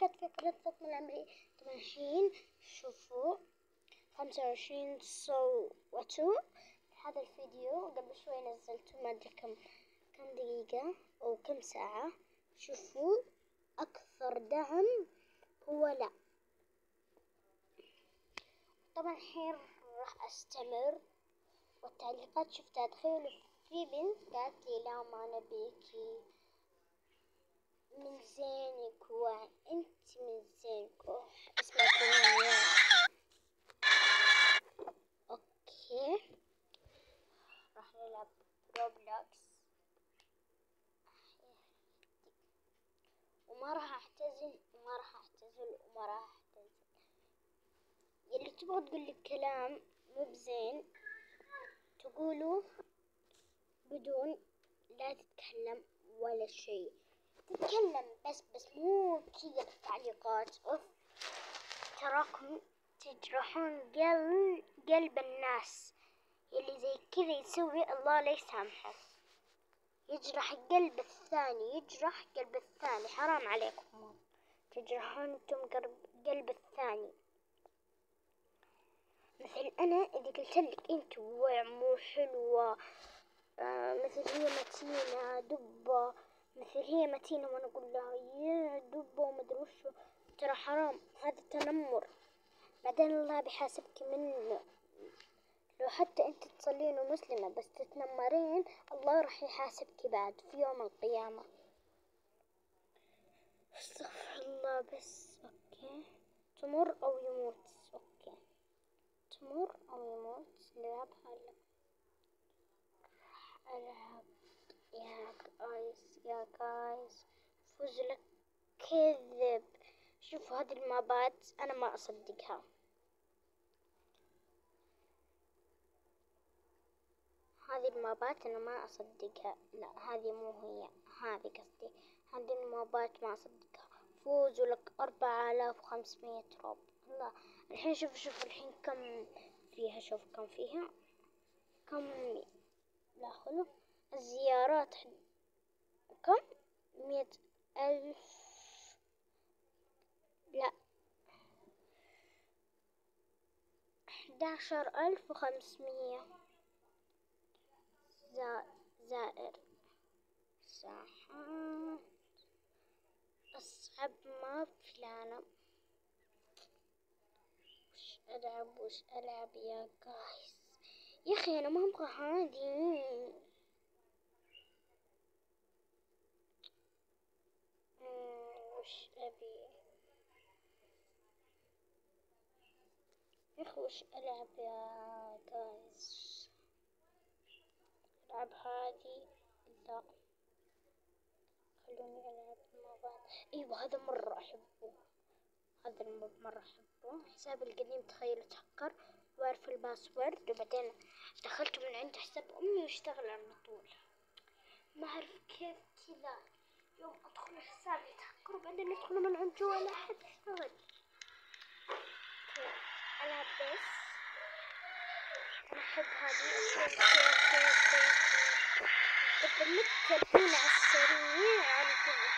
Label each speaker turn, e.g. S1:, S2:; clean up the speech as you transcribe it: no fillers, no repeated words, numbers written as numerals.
S1: كانت فكرة من عمري 8 حين. شوفوا 25 صوتوا هذا الفيديو قبل شوي نزلته، ما ادري كم دقيقة او كم ساعة. شوفوا اكثر دعم هو لا. طبعا الحين راح استمر. والتعليقات شفتها، تخيلوا في بنت قالت لي لا ما نبيكي من زينك وانت من زينك اسمك كمان. اوكي راح نلعب روبلوكس وما راح اعتزل يلي تبغى تقول لك كلام مو بزين تقولوا بدون لا تتكلم ولا شيء. تتكلم بس مو كذا بالتعليقات. اوف تراكم تجرحون قلب الناس. يلي زي كذا يسوي الله لا يسامحه، يجرح قلب الثاني، حرام عليكم تجرحون انتم قلب الثاني. مثل انا اذا قلت لك انت مو حلوة، مثل هي متينة دبة، وانا اقول لها يا دبة ومدري وشو، ترى حرام، هذا تنمر. بعدين الله بيحاسبك منه. لو حتى انت تصلين ومسلمة بس تتنمرين الله راح يحاسبك بعد في يوم القيامة. استغفر الله. بس اوكي تمر او يموت. اوكي تمر او يموت. نلعبها العب يا جايز فوز لك كذب. شوفوا هذه المابات انا ما اصدقها. لا هذه مو هي، هذه قصدي. هذه المابات ما اصدقها. فوز لك 4500 روب. الله الحين شوف الحين كم فيها. شوف كم فيها. لا خلو الزيارات كم 100,000. لا 11,500 زائر. ساحات أصعب ما في العالم. وش ألعب يا جايز؟ يا أخي أنا ما أبغى هذه. وش أبي يا أخي؟ وش ألعب يا جايز؟ ألعب هذه؟ لا خلوني ألعب مع بعض. أيوة هذا مرة أحبه. حسابي القديم تخيلوا تهكر وأعرف الباسورد، وبعدين دخلته من عند حساب أمي واشتغل على طول. ما أعرف كيف كذا يوم أدخل حسابي يتهكر وبعدين يدخل من عند جوا لا أحد يشتغل. ألعب بس أنا أحب هذه. بدلت الحين على السريع على كذا.